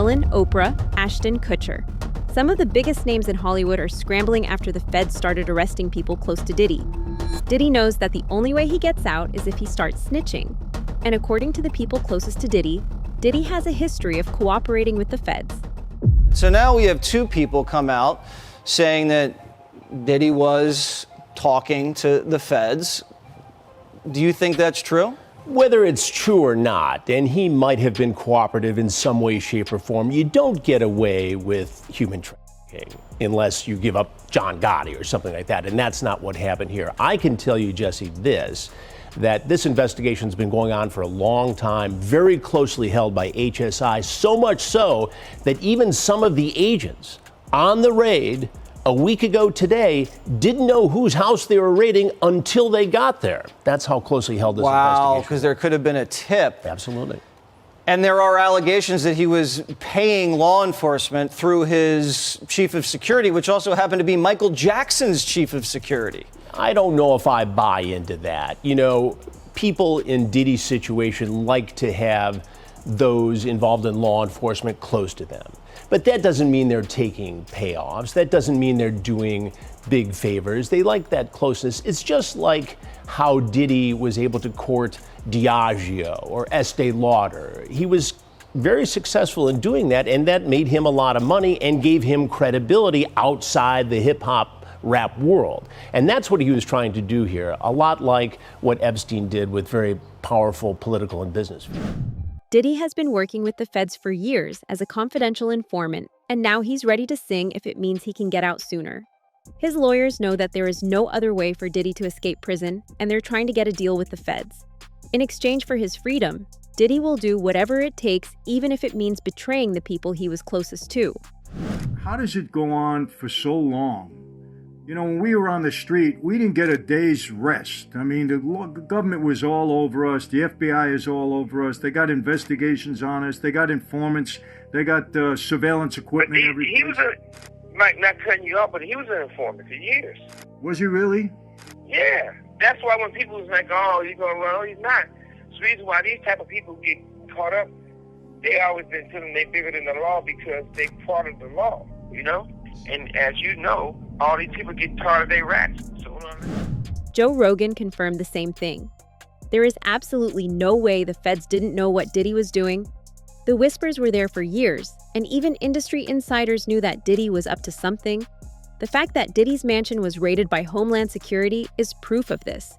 Ellen, Oprah, Ashton Kutcher. Some of the biggest names in Hollywood are scrambling after the feds started arresting people close to Diddy. Diddy knows that the only way he gets out is if he starts snitching. And according to the people closest to Diddy, Diddy has a history of cooperating with the feds. So now we have two people come out saying that Diddy was talking to the feds. Do you think that's true? Whether it's true or not, and he might have been cooperative in some way, shape, or form, you don't get away with human trafficking unless you give up John Gotti or something like that, and that's not what happened here. I can tell you, Jesse, that this investigation's been going on for a long time, very closely held by HSI, so much so that even some of the agents on the raid a week ago today didn't know whose house they were raiding until they got there. That's how closely held this investigation. Wow, because there could have been a tip. Absolutely. And there are allegations that he was paying law enforcement through his chief of security, which also happened to be Michael Jackson's chief of security. I don't know if I buy into that. You know, people in Diddy's situation like to have those involved in law enforcement close to them. But that doesn't mean they're taking payoffs. That doesn't mean they're doing big favors. They like that closeness. It's just like how Diddy was able to court Diageo or Estee Lauder. He was very successful in doing that, and that made him a lot of money and gave him credibility outside the hip-hop rap world. And that's what he was trying to do here, a lot like what Epstein did with very powerful political and business. Diddy has been working with the feds for years as a confidential informant, and now he's ready to sing if it means he can get out sooner. His lawyers know that there is no other way for Diddy to escape prison, and they're trying to get a deal with the feds. In exchange for his freedom, Diddy will do whatever it takes, even if it means betraying the people he was closest to. How does it go on for so long? You know, when we were on the street, we didn't get a day's rest. I mean, the government was all over us. The FBI is all over us. They got investigations on us. They got informants. They got surveillance equipment. He was like, not cutting you off, but he was an informant for years. Was he really? Yeah. That's why when people was like, oh, he's going to run, oh, he's not. It's the reason why these type of people get caught up. They always been telling they bigger than the law because they part of the law, you know? And as you know, all these people get tired of their rats. Joe Rogan confirmed the same thing. There is absolutely no way the feds didn't know what Diddy was doing. The whispers were there for years, and even industry insiders knew that Diddy was up to something. The fact that Diddy's mansion was raided by Homeland Security is proof of this.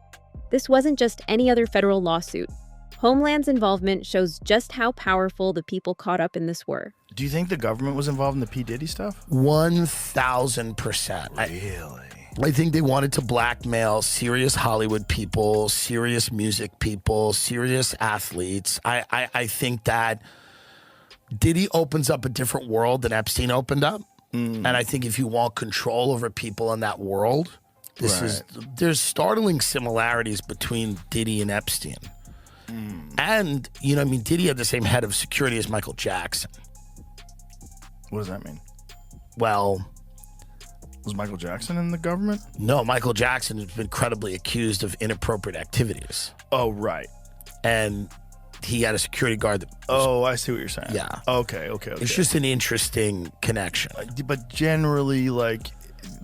This wasn't just any other federal lawsuit. Homeland's involvement shows just how powerful the people caught up in this were. Do you think the government was involved in the P. Diddy stuff? 1,000%. Really? I think they wanted to blackmail serious Hollywood people, serious music people, serious athletes. I think that Diddy opens up a different world than Epstein opened up. And I think if you want control over people in that world, there's startling similarities between Diddy and Epstein. And, you know, I mean, Diddy had the same head of security as Michael Jackson. What does that mean? Well, was Michael Jackson in the government? No, Michael Jackson has been credibly accused of inappropriate activities. Oh, right. And he had a security guard that Oh, I see what you're saying. Yeah. Okay. It's just an interesting connection. But generally, like,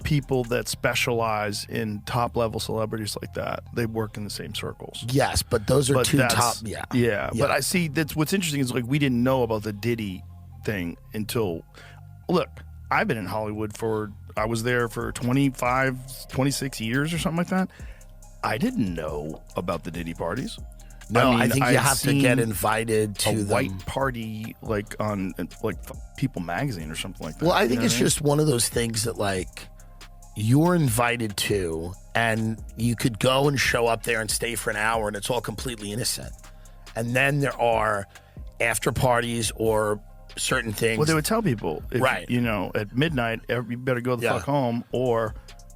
people that specialize in top-level celebrities like that, they work in the same circles. Yes, but those are top, Yeah, but I see that's what's interesting is, like, we didn't know about the Diddy thing until, look, I've been in Hollywood I was there for 25, 26 years or something like that. I didn't know about the Diddy parties. No, I think you have to get invited to a white party, like on like People magazine or something like that. Well, I think it's just one of those things that, like, you're invited to, and you could go and show up there and stay for an hour, and it's all completely innocent. And then there are after parties or certain things. Well, they would tell people, you know, at midnight, you better go the fuck home, or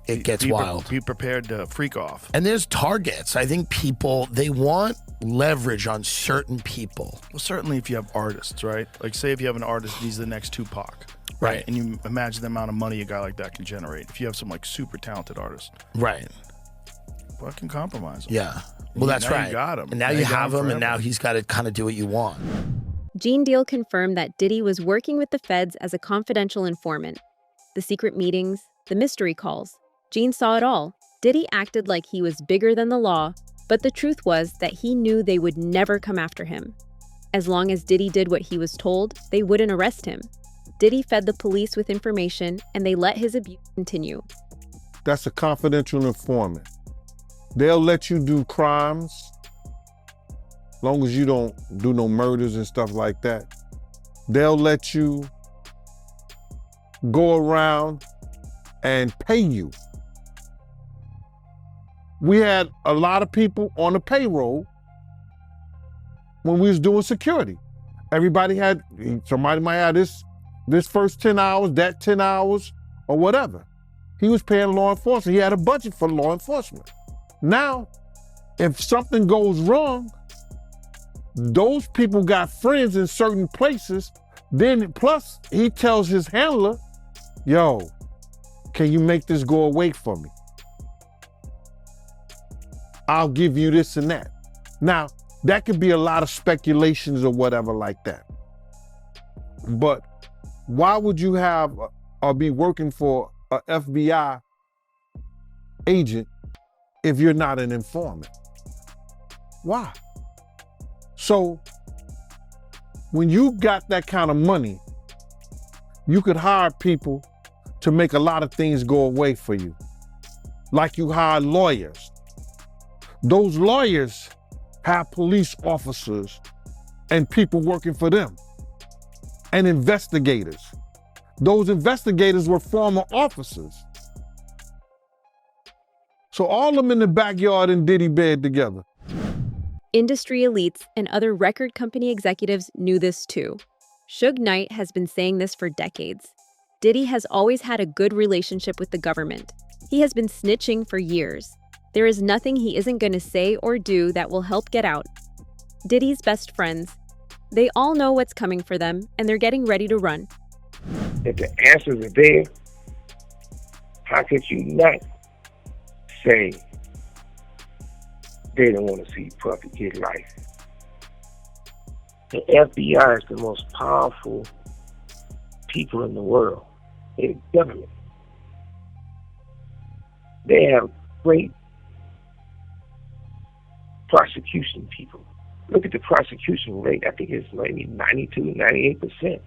it gets wild. Be prepared to freak off. And there's targets. I think people, they want leverage on certain people. Well, certainly if you have artists, right? Like, say if you have an artist, he's the next Tupac. Right. And you imagine the amount of money a guy like that can generate. If you have some, like, super talented artist. Right. Fucking compromise him. Yeah. Well, that's right. You got him. And now you have him, and now he's got to kind of do what you want. Gene Deal confirmed that Diddy was working with the feds as a confidential informant. The secret meetings, the mystery calls. Gene saw it all. Diddy acted like he was bigger than the law, but the truth was that he knew they would never come after him. As long as Diddy did what he was told, they wouldn't arrest him. Diddy fed the police with information, and they let his abuse continue. That's a confidential informant. They'll let you do crimes, long as you don't do no murders and stuff like that. They'll let you go around and pay you. We had a lot of people on the payroll when we was doing security. Everybody somebody might have this first 10 hours, that 10 hours, or whatever. He was paying law enforcement. He had a budget for law enforcement. Now, if something goes wrong, those people got friends in certain places. Then plus he tells his handler, yo, can you make this go away for me? I'll give you this and that. Now, that could be a lot of speculations or whatever like that. But why would you have or be working for an FBI agent if you're not an informant? Why? So when you got that kind of money, you could hire people to make a lot of things go away for you. Like you hire lawyers. Those lawyers have police officers and people working for them, and investigators. Those investigators were former officers. So all of them in the backyard in Diddy bed together. Industry elites and other record company executives knew this too. Suge Knight has been saying this for decades. Diddy has always had a good relationship with the government. He has been snitching for years. There is nothing he isn't going to say or do that will help get out. Diddy's best friends, they all know what's coming for them, and they're getting ready to run. If the answers are there, how could you not say they don't want to see Puffy get life? The FBI is the most powerful people in the world. They're the government. They have great prosecution people. Look at the prosecution rate. I think it's maybe 92, 98%.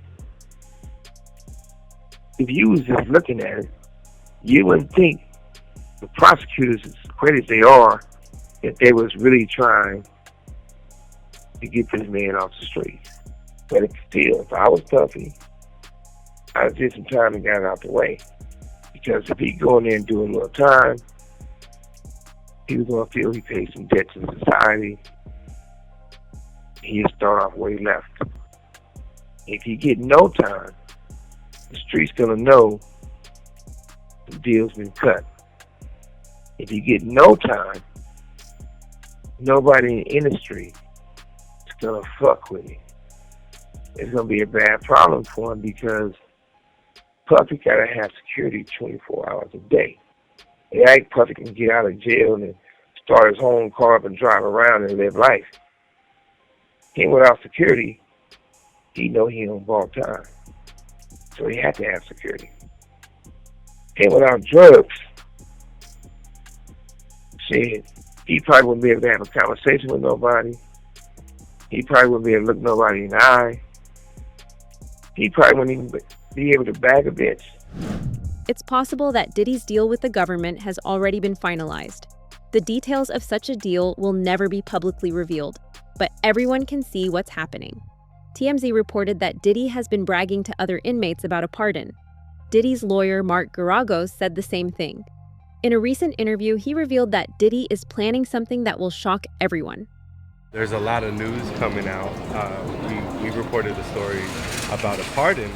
If you was just looking at it, you wouldn't think the prosecutors, as great as they are, that they was really trying to get this man off the streets. But it's still, if I was Puffy, I'd take some time and got it out the way. Because if he go in there and do a little time, he was going to feel he paid some debt to society. He'll start off where he left. If he get no time, the street's going to know the deal's been cut. If he get no time, nobody in the industry is going to fuck with him. It's going to be a bad problem for him because Puffy got to have security 24 hours a day. It ain't Puffy can get out of jail and start his own car up and drive around and live life. Him without security, he know he on borrowed time. So he had to have security. Him without drugs, shit, he probably wouldn't be able to have a conversation with nobody. He probably wouldn't be able to look nobody in the eye. He probably wouldn't even be able to bag a bitch. It's possible that Diddy's deal with the government has already been finalized. The details of such a deal will never be publicly revealed, but everyone can see what's happening. TMZ reported that Diddy has been bragging to other inmates about a pardon. Diddy's lawyer, Mark Garagos, said the same thing. In a recent interview, he revealed that Diddy is planning something that will shock everyone. There's a lot of news coming out. We reported a story about a pardon.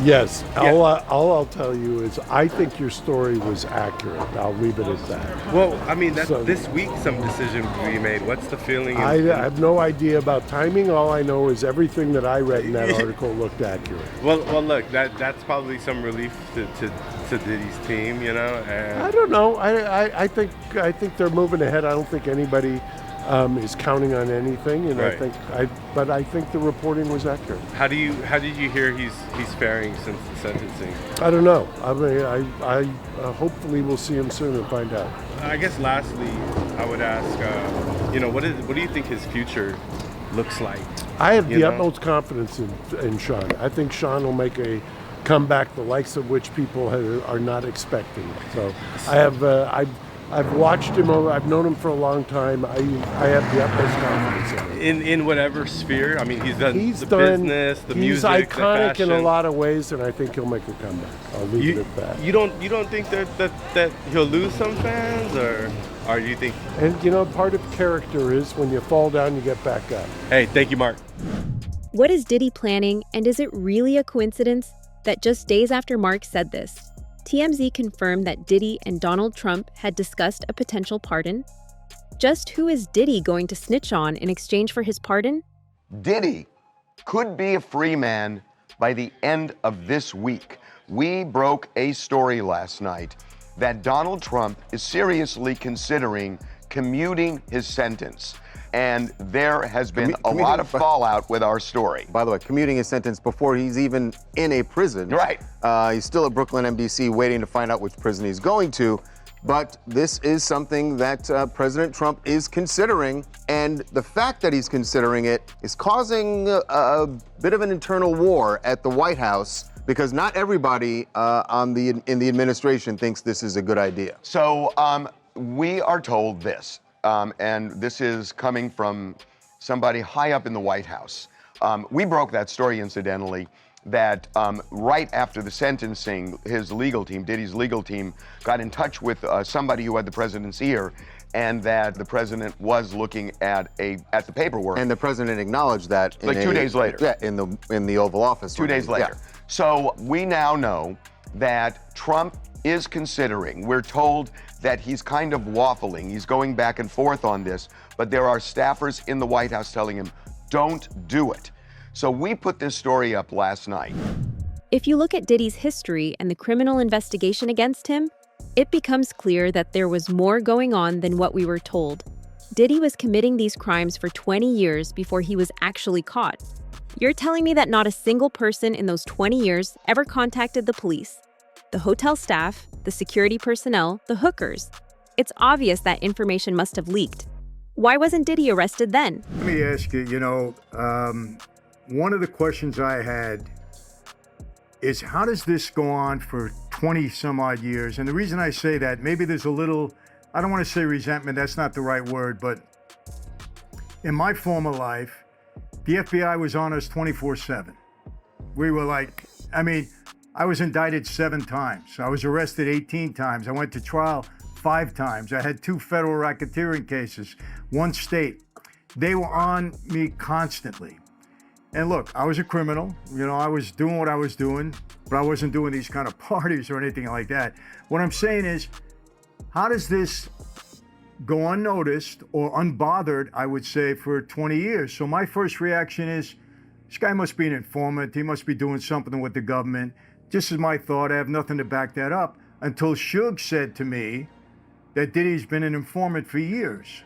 Yes. Yeah. All I'll tell you is I think your story was accurate. I'll leave it at that. Well, I mean, this week some decision will be made. What's the feeling? I have no idea about timing. All I know is everything that I read in that article looked accurate. Well, look, that's probably some relief to Diddy's team, you know. And I don't know. I think they're moving ahead. I don't think anybody is counting on anything, and Right. I think the reporting was accurate. How did you hear he's faring since the sentencing? I don't know. I mean, I hopefully we'll see him soon and find out. I guess lastly, I would ask, what do you think his future looks like? I have You the know? utmost confidence in Sean. I think Sean will make a comeback, the likes of which people are not expecting. So I've watched him over. I've known him for a long time. I have the utmost confidence in him. In whatever sphere. I mean, he's done business, the music, he's iconic the in a fashion. lot of ways, and I think he'll make a comeback. I'll leave it at that. You don't think that he'll lose some fans, or you think? And part of character is when you fall down, you get back up. Hey, thank you, Mark. What is Diddy planning, and is it really a coincidence that just days after Mark said this, TMZ confirmed that Diddy and Donald Trump had discussed a potential pardon? Just who is Diddy going to snitch on in exchange for his pardon? Diddy could be a free man by the end of this week. We broke a story last night that Donald Trump is seriously considering commuting his sentence. And there has been a lot of fallout with our story. By the way, commuting his sentence before he's even in a prison. Right. He's still at Brooklyn MDC waiting to find out which prison he's going to. But this is something that President Trump is considering. And the fact that he's considering it is causing a bit of an internal war at the White House, because not everybody in the administration thinks this is a good idea. So we are told this. And this is coming from somebody high up in the White House. We broke that story, incidentally, that right after the sentencing, his legal team, Diddy's legal team, got in touch with somebody who had the president's ear, and that the president was looking at the paperwork. And the president acknowledged that Like 2 days later. Yeah, in the Oval Office. 2 days later. Yeah. So we now know that Trump is considering, we're told that he's kind of waffling, he's going back and forth on this, but there are staffers in the White House telling him, don't do it. So we put this story up last night. If you look at Diddy's history and the criminal investigation against him, it becomes clear that there was more going on than what we were told. Diddy was committing these crimes for 20 years before he was actually caught. You're telling me that not a single person in those 20 years ever contacted the police, the hotel staff, the security personnel, the hookers? It's obvious that information must have leaked. Why wasn't Diddy arrested then? Let me ask you, one of the questions I had is, how does this go on for 20 some odd years? And the reason I say that, maybe there's a little, I don't want to say resentment, that's not the right word, but in my former life, the FBI was on us 24/7. We were like, I was indicted 7 times. I was arrested 18 times. I went to trial 5 times. I had 2 federal racketeering cases, 1 state. They were on me constantly. And look, I was a criminal. I was doing what I was doing, but I wasn't doing these kind of parties or anything like that. What I'm saying is, how does this go unnoticed or unbothered, I would say, for 20 years? So my first reaction is, this guy must be an informant. He must be doing something with the government. Just as my thought, I have nothing to back that up, until Suge said to me that Diddy's been an informant for years.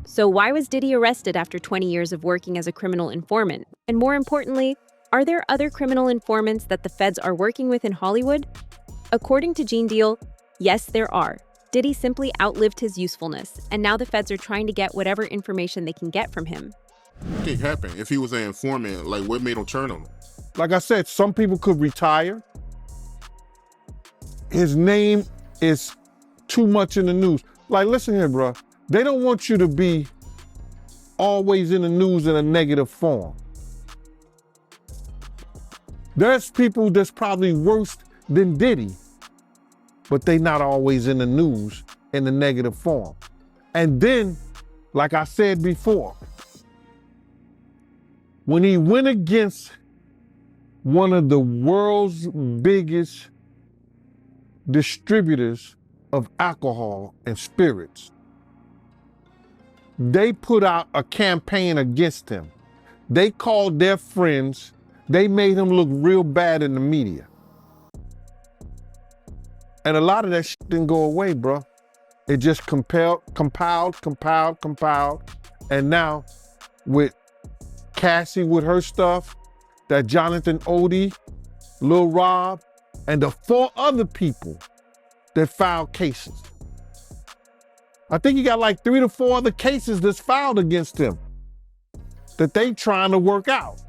So why was Diddy arrested after 20 years of working as a criminal informant? And more importantly, are there other criminal informants that the feds are working with in Hollywood? According to Gene Deal, yes, there are. Diddy simply outlived his usefulness, and now the feds are trying to get whatever information they can get from him. It can't happen. If he was an informant, what made him turn on him? Like I said, some people could retire. His name is too much in the news. Listen here, bro. They don't want you to be always in the news in a negative form. There's people that's probably worse than Diddy, but they not always in the news in a negative form. And then, like I said before, when he went against one of the world's biggest distributors of alcohol and spirits, they put out a campaign against him. They called their friends. They made him look real bad in the media. And a lot of that shit didn't go away, bro. It just compiled. And now with Cassie with her stuff, that Jonathan Odie, Lil Rob, and the 4 other people that filed cases. I think you got like 3 to 4 other cases that's filed against him that they trying to work out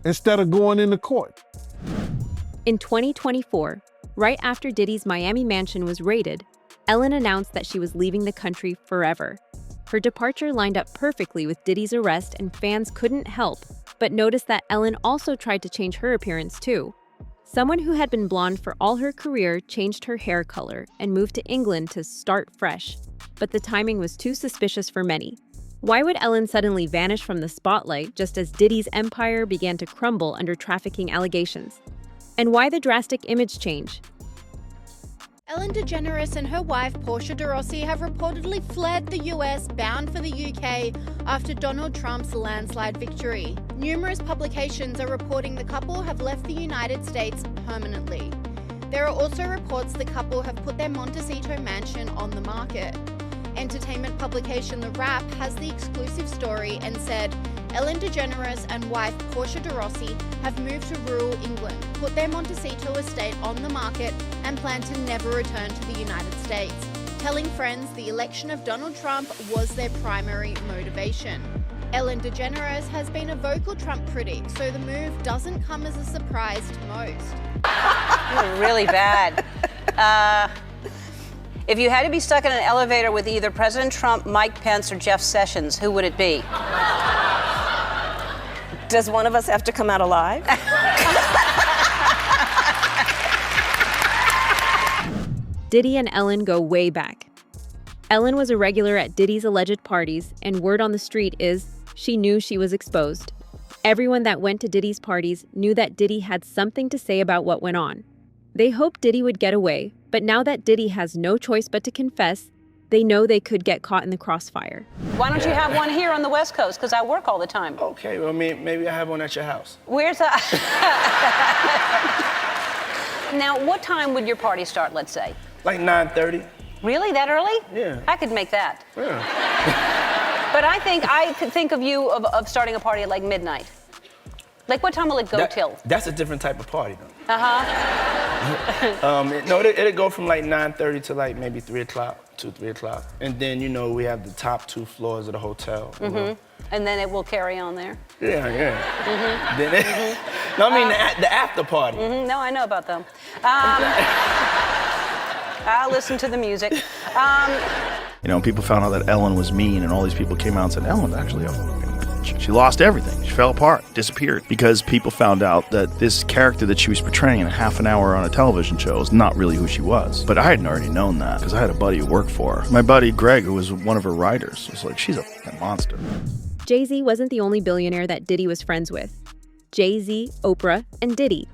instead of going into court. In 2024, right after Diddy's Miami mansion was raided, Ellen announced that she was leaving the country forever. Her departure lined up perfectly with Diddy's arrest, and fans couldn't help but notice that Ellen also tried to change her appearance too. Someone who had been blonde for all her career changed her hair color and moved to England to start fresh. But the timing was too suspicious for many. Why would Ellen suddenly vanish from the spotlight just as Diddy's empire began to crumble under trafficking allegations? And why the drastic image change? Ellen DeGeneres and her wife Portia de Rossi have reportedly fled the US, bound for the UK, after Donald Trump's landslide victory. Numerous publications are reporting the couple have left the United States permanently. There are also reports the couple have put their Montecito mansion on the market. Entertainment publication The Wrap has the exclusive story and said, Ellen DeGeneres and wife Portia de Rossi have moved to rural England, put their Montecito estate on the market, and plan to never return to the United States, telling friends the election of Donald Trump was their primary motivation. Ellen DeGeneres has been a vocal Trump critic, so the move doesn't come as a surprise to most. You're really bad. If you had to be stuck in an elevator with either President Trump, Mike Pence, or Jeff Sessions, who would it be? Does one of us have to come out alive? Diddy and Ellen go way back. Ellen was a regular at Diddy's alleged parties, and word on the street is she knew she was exposed. Everyone that went to Diddy's parties knew that Diddy had something to say about what went on. They hoped Diddy would get away, but now that Diddy has no choice but to confess, they know they could get caught in the crossfire. Why don't you have one here on the West Coast? Because I work all the time. Okay, well, maybe I have one at your house. Where's that? Now, what time would your party start, let's say? Like 9:30. Really? That early? Yeah. I could make that. Yeah. But I could think of you of starting a party at like midnight. Like, what time will it go till? That's a different type of party, though. Uh-huh. It'll go from like 9:30 to like maybe 3 o'clock, 3 o'clock. And then, we have the top 2 floors of the hotel. Mm-hmm. And then it will carry on there? Yeah. Mm-hmm. Then Mm-hmm. No, I mean the after party. Mm-hmm. No, I know about them. I'll listen to the music. People found out that Ellen was mean, and all these people came out and said, Ellen's actually she lost everything. She fell apart, disappeared, because people found out that this character that she was portraying in a half an hour on a television show is not really who she was. But I hadn't already known that because I had a buddy who worked for her. My buddy Greg, who was one of her writers, was like, she's a fucking monster. Jay-Z wasn't the only billionaire that Diddy was friends with. Jay-Z, Oprah, and Diddy.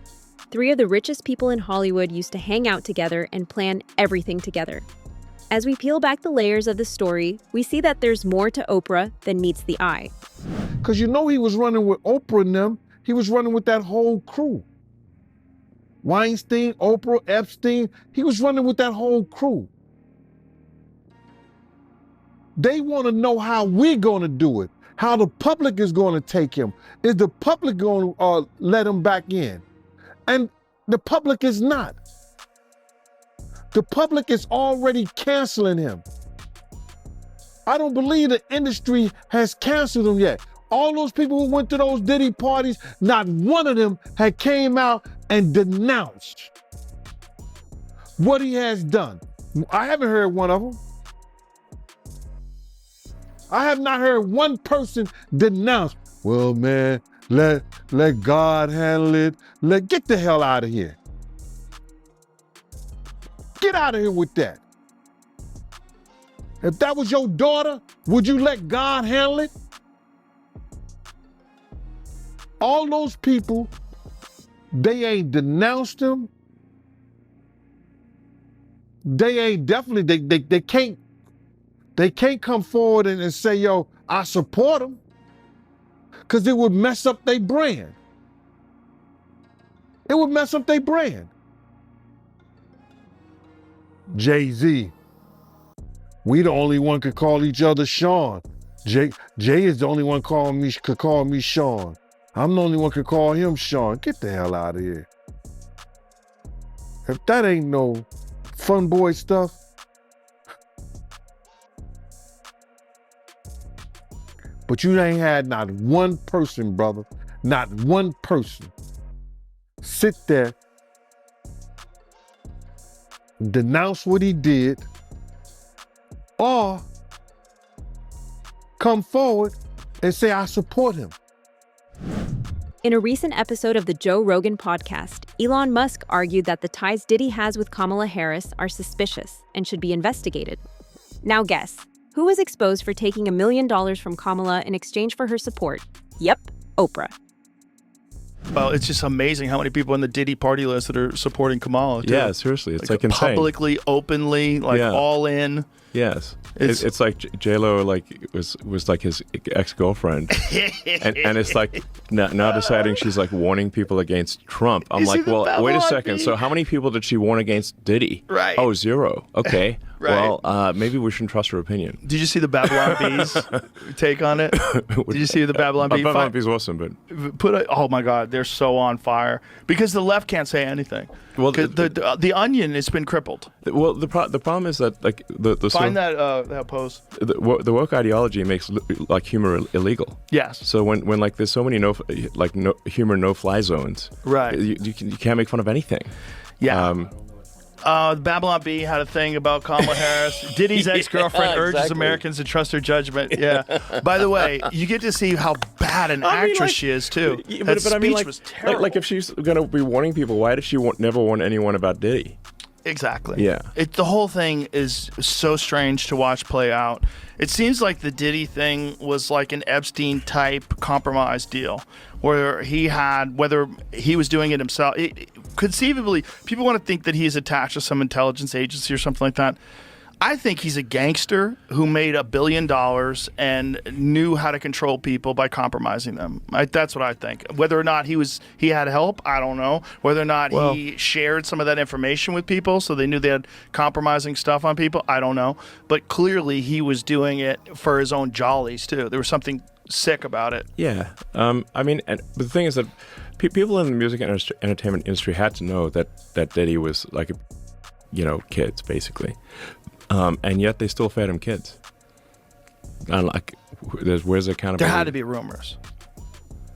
3 of the richest people in Hollywood used to hang out together and plan everything together. As we peel back the layers of the story, we see that there's more to Oprah than meets the eye. Because he was running with Oprah and them. He was running with that whole crew. Weinstein, Oprah, Epstein. He was running with that whole crew. They want to know how we're going to do it, how the public is going to take him. Is the public going to let him back in? And the public is not. The public is already canceling him. I don't believe the industry has canceled him yet. All those people who went to those Diddy parties, not one of them had came out and denounced what he has done. I haven't heard one of them. I have not heard one person denounce, well, man, let God handle it. Get the hell out of here. Get out of here with that. If that was your daughter, would you let God handle it? All those people, they ain't denounced him. They ain't definitely, they can't come forward and say, yo, I support him. Because it would mess up their brand. It would mess up their brand. Jay-Z, We the only one could call each other Sean. Jay is the only one could call me Sean. I'm the only one could call him Sean. Get the hell out of here. If that ain't no fun boy stuff. But you ain't had not one person, brother, not one person sit there, denounce what he did, or come forward and say, I support him. In a recent episode of the Joe Rogan podcast, Elon Musk argued that the ties Diddy has with Kamala Harris are suspicious and should be investigated. Now guess, who was exposed for taking $1 million from Kamala in exchange for her support? Yep, Oprah. Well, it's just amazing how many people in the Diddy party list that are supporting Kamala. Too. Yeah, seriously, it's like insane. Publicly, openly, all in. Yes, it's like J-Lo was like his ex-girlfriend, and it's like now deciding she's like warning people against Trump. I'm like, well, wait a second. So how many people did she warn against Diddy? Right. Oh, 0. Okay. Right. Well, maybe we shouldn't trust her opinion. Did you see the Babylon Bees take on it? Did you see the Babylon Bees? Babylon Bees awesome, but oh my God, they're so on fire because the left can't say anything. Well, the Onion has been crippled. Well, the problem is that like the find that post. The woke ideology makes like humor illegal. Yes. So when like there's so many humor no-fly zones. Right. You can't make fun of anything. Yeah. Babylon Bee had a thing about Kamala Harris. Diddy's ex-girlfriend urges Americans to trust her judgment. Yeah. By the way, you get to see how bad an actress she is too. That speech was terrible. Like if she's gonna be warning people, why did she never warn anyone about Diddy? Exactly. Yeah. The whole thing is so strange to watch play out. It seems like the Diddy thing was like an Epstein-type compromise deal, where whether he was doing it himself. Conceivably, people want to think that he's attached to some intelligence agency or something like that. I think he's a gangster who made $1 billion and knew how to control people by compromising them. That's what I think. Whether or not he had help, I don't know. Whether or not he shared some of that information with people so they knew they had compromising stuff on people, I don't know. But clearly he was doing it for his own jollies too. There was something sick about it. Yeah. I mean, but the thing is that people in the music and entertainment industry had to know that Diddy was like, kids basically. And yet they still fed him kids. And like, where's the accountability? There had to be rumors.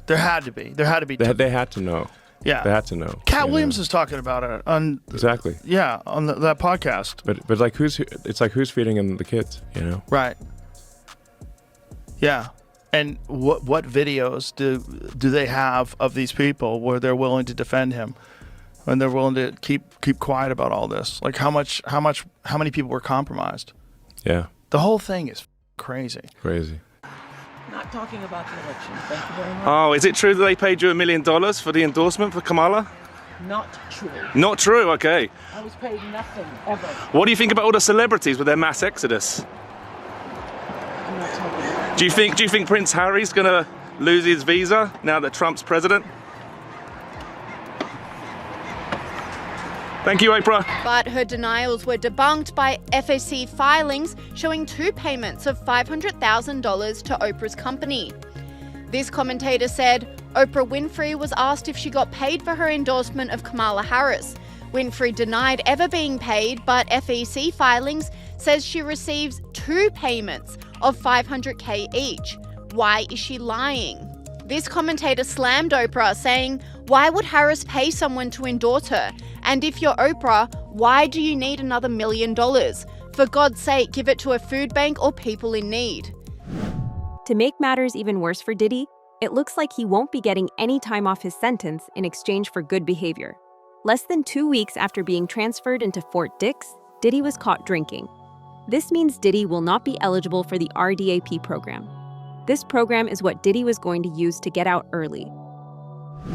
There had to be. They had to know. Yeah. They had to know. Cat Williams was talking about it on exactly. Yeah, on that podcast. But like who's feeding him the kids? Right. Yeah. And what videos do they have of these people where they're willing to defend him? And they're willing to keep quiet about all this. Like how many people were compromised? Yeah. The whole thing is crazy. Crazy. Not talking about the election. Thank you very much. Oh, is it true that they paid you $1 million for the endorsement for Kamala? Not true. Not true. Okay. I was paid nothing ever. What do you think about all the celebrities with their mass exodus? I'm not talking about. Do you think Prince Harry's gonna lose his visa now that Trump's president? Thank you, Oprah. But her denials were debunked by FEC filings showing 2 payments of $500,000 to Oprah's company. This commentator said Oprah Winfrey was asked if she got paid for her endorsement of Kamala Harris. Winfrey denied ever being paid, but FEC filings says she receives 2 payments of $500K each. Why is she lying? This commentator slammed Oprah, saying, "Why would Harris pay someone to endorse her? And if you're Oprah, why do you need another $1 million? For God's sake, give it to a food bank or people in need." To make matters even worse for Diddy, it looks like he won't be getting any time off his sentence in exchange for good behavior. Less than 2 weeks after being transferred into Fort Dix, Diddy was caught drinking. This means Diddy will not be eligible for the RDAP program. This program is what Diddy was going to use to get out early.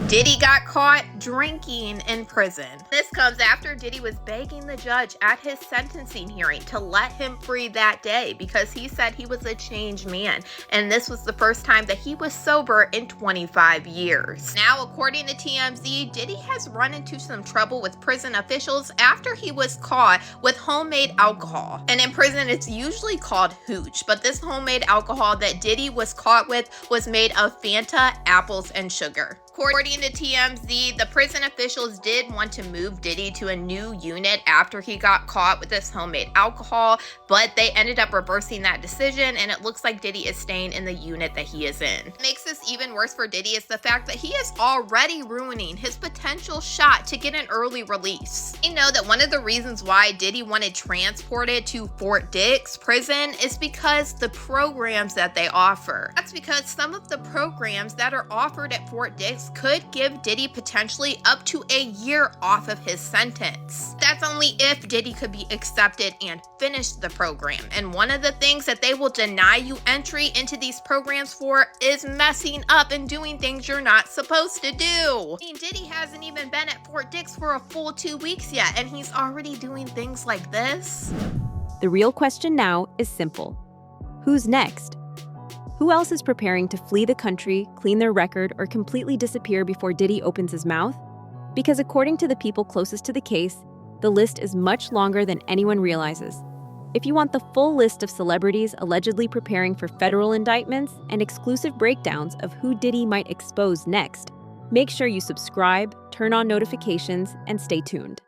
Diddy got caught drinking in prison. This comes after Diddy was begging the judge at his sentencing hearing to let him free that day because he said he was a changed man, and this was the first time that he was sober in 25 years. Now, according to TMZ, Diddy has run into some trouble with prison officials after he was caught with homemade alcohol. And in prison, it's usually called hooch, but this homemade alcohol that Diddy was caught with was made of Fanta, apples, and sugar. According to TMZ, the prison officials did want to move Diddy to a new unit after he got caught with this homemade alcohol, but they ended up reversing that decision, and it looks like Diddy is staying in the unit that he is in. What makes this even worse for Diddy is the fact that he is already ruining his potential shot to get an early release. You know that one of the reasons why Diddy wanted transported to Fort Dix prison is because the programs that they offer. That's because some of the programs that are offered at Fort Dix could give Diddy potentially up to a year off of his sentence. That's only if Diddy could be accepted and finish the program. And one of the things that they will deny you entry into these programs for is messing up and doing things you're not supposed to do. I mean, Diddy hasn't even been at Fort Dix for a full 2 weeks yet, and he's already doing things like this. The real question now is simple. Who's next? Who else is preparing to flee the country, clean their record, or completely disappear before Diddy opens his mouth? Because according to the people closest to the case, the list is much longer than anyone realizes. If you want the full list of celebrities allegedly preparing for federal indictments and exclusive breakdowns of who Diddy might expose next, make sure you subscribe, turn on notifications, and stay tuned.